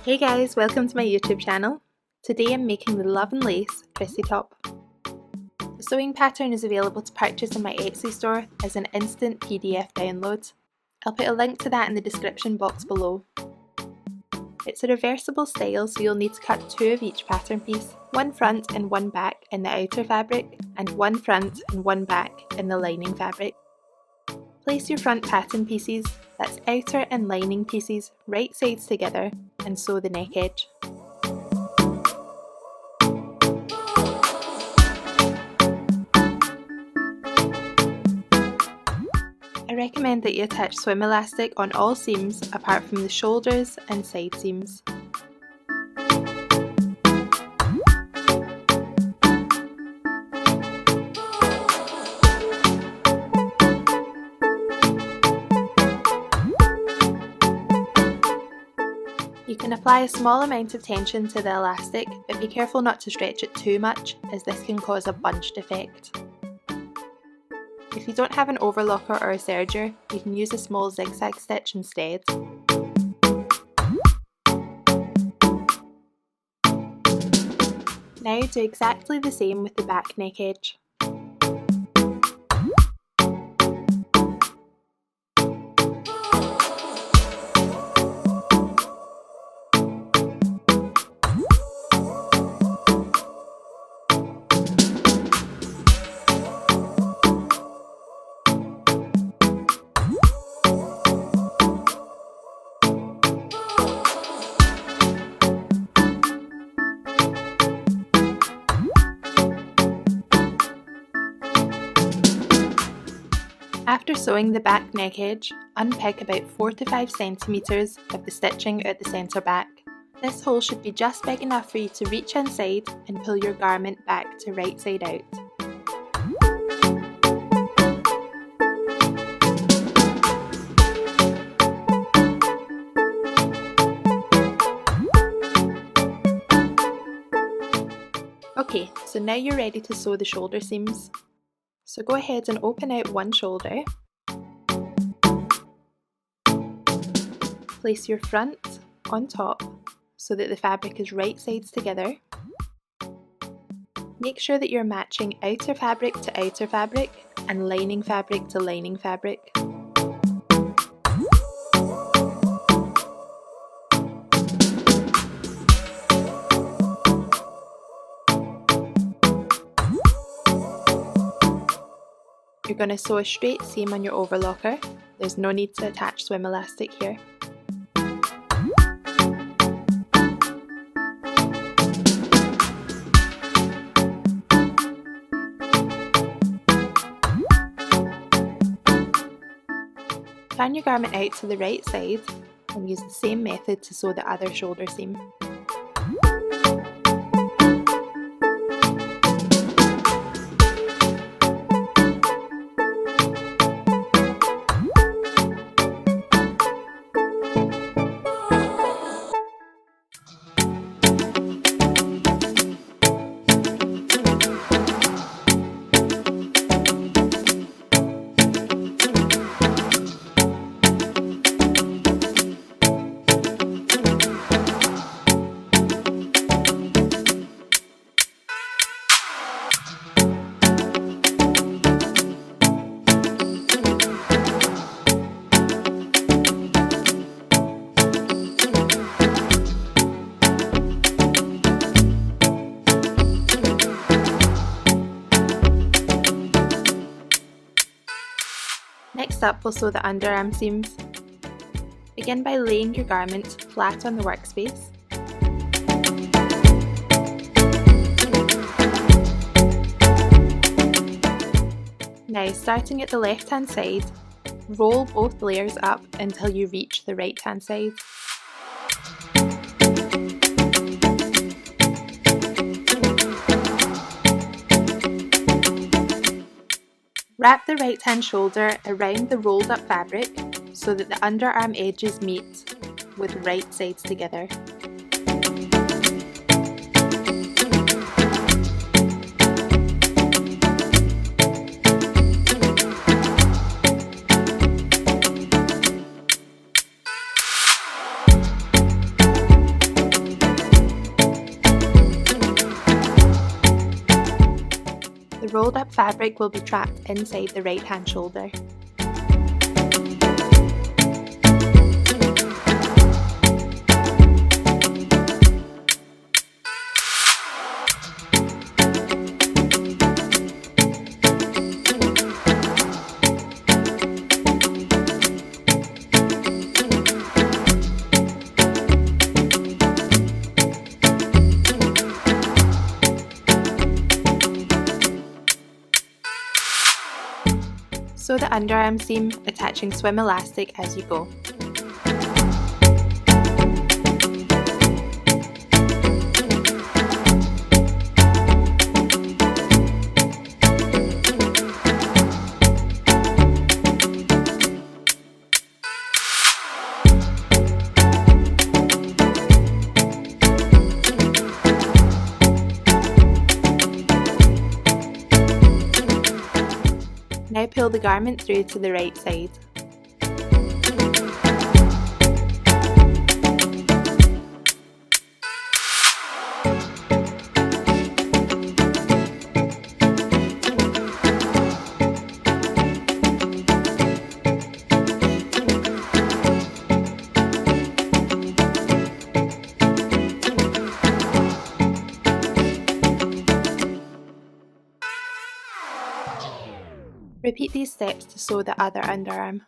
Hey guys, welcome to my YouTube channel. Today I'm making the Love and Lace Chrissy top. The sewing pattern is available to purchase in my Etsy store as an instant PDF download. I'll put a link to that in the description box below. It's a reversible style, so you'll need to cut 2 of each pattern piece, one front and one back in the outer fabric, and one front and one back in the lining fabric. Place your front pattern pieces, that's outer and lining pieces, right sides together and sew the neck edge. I recommend that you attach swim elastic on all seams apart from the shoulders and side seams. You can apply a small amount of tension to the elastic, but be careful not to stretch it too much, as this can cause a bunched effect. If you don't have an overlocker or a serger, you can use a small zigzag stitch instead. Now do exactly the same with the back neck edge. After sewing the back neck edge, unpick about 4 to 5 cm of the stitching at the centre back. This hole should be just big enough for you to reach inside and pull your garment back to right side out. Okay, so now you're ready to sew the shoulder seams. So go ahead and open out one shoulder. Place your front on top so that the fabric is right sides together. Make sure that you're matching outer fabric to outer fabric and lining fabric to lining fabric. You're going to sew a straight seam on your overlocker. There's no need to attach swim elastic here. Turn your garment out to the right side and use the same method to sew the other shoulder seam. Next up, we'll sew the underarm seams. Begin by laying your garment flat on the workspace. Now, starting at the left hand side, roll both layers up until you reach the right hand side. Wrap the right hand shoulder around the rolled up fabric so that the underarm edges meet with right sides together. The rolled up fabric will be trapped inside the right hand shoulder. Sew the underarm seam, attaching swim elastic as you go. Now pull the garment through to the right side. Repeat these steps to sew the other underarm.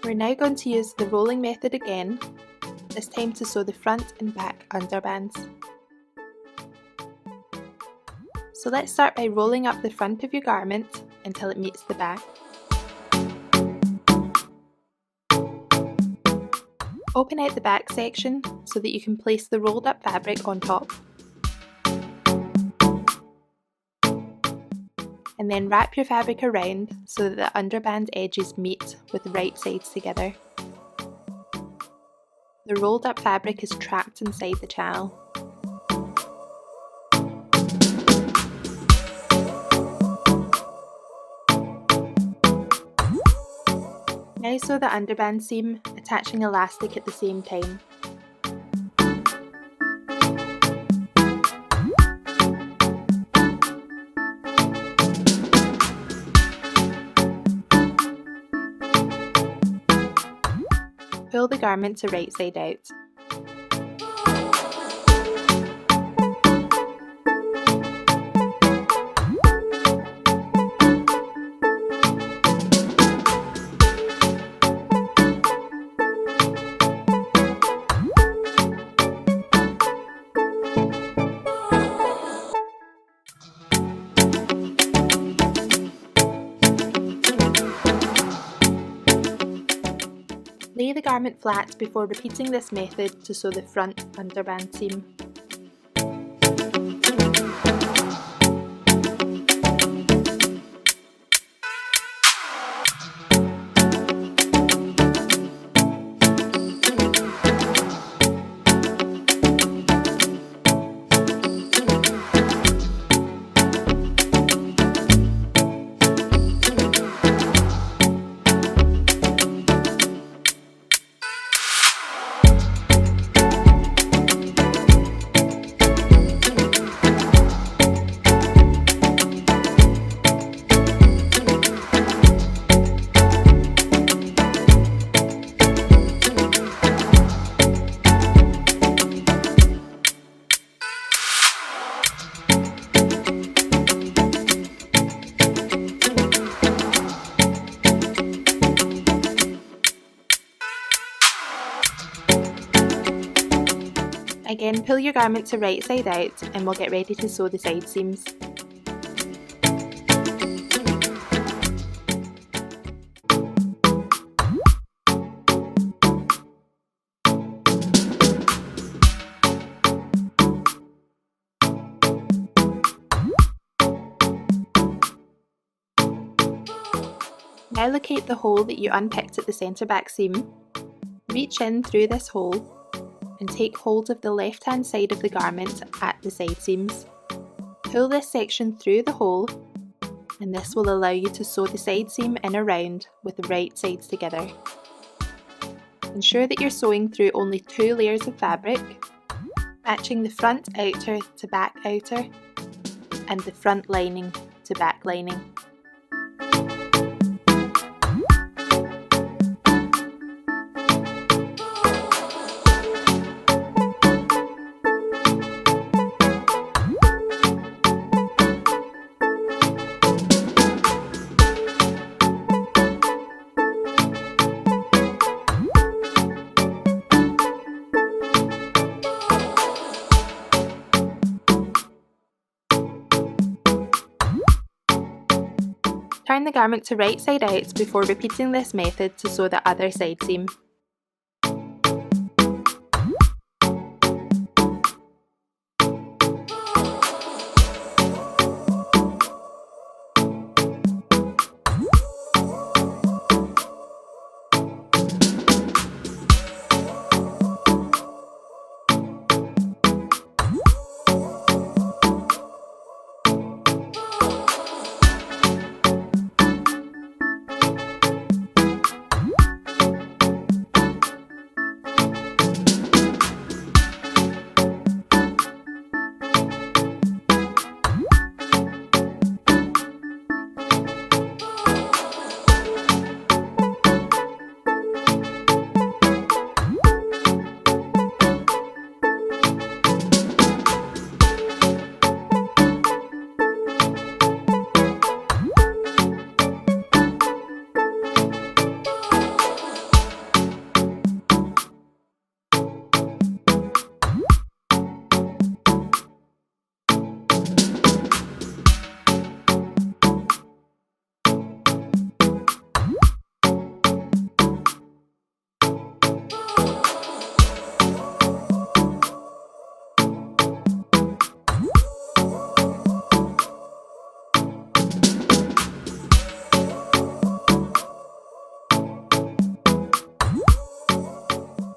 We're now going to use the rolling method again, this time to sew the front and back underbands. So let's start by rolling up the front of your garment until it meets the back. Open out the back section so that you can place the rolled up fabric on top. And then wrap your fabric around so that the underband edges meet with the right sides together. The rolled up fabric is trapped inside the channel. Now sew the underband seam, attaching elastic at the same time. Pull the garment to right side out. Lay the garment flat before repeating this method to sew the front underband seam. Again, pull your garment to right side out and we'll get ready to sew the side seams. Now locate the hole that you unpicked at the centre back seam. Reach in through this hole and take hold of the left hand side of the garment at the side seams. Pull this section through the hole and this will allow you to sew the side seam in a round with the right sides together. Ensure that you're sewing through only 2 layers of fabric, matching the front outer to back outer and the front lining to back lining. Turn the garment to right side out before repeating this method to sew the other side seam.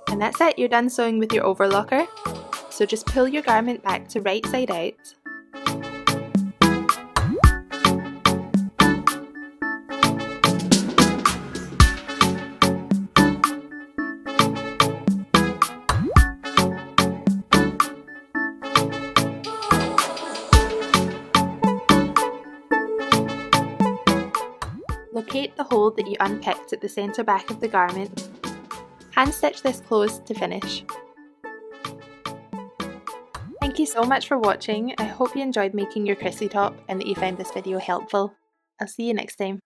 And that's it, you're done sewing with your overlocker. So just pull your garment back to right side out. Locate the hole that you unpicked at the centre back of the garment. Hand stitch this closed to finish. Thank you so much for watching. I hope you enjoyed making your Chrissy top and that you found this video helpful. I'll see you next time.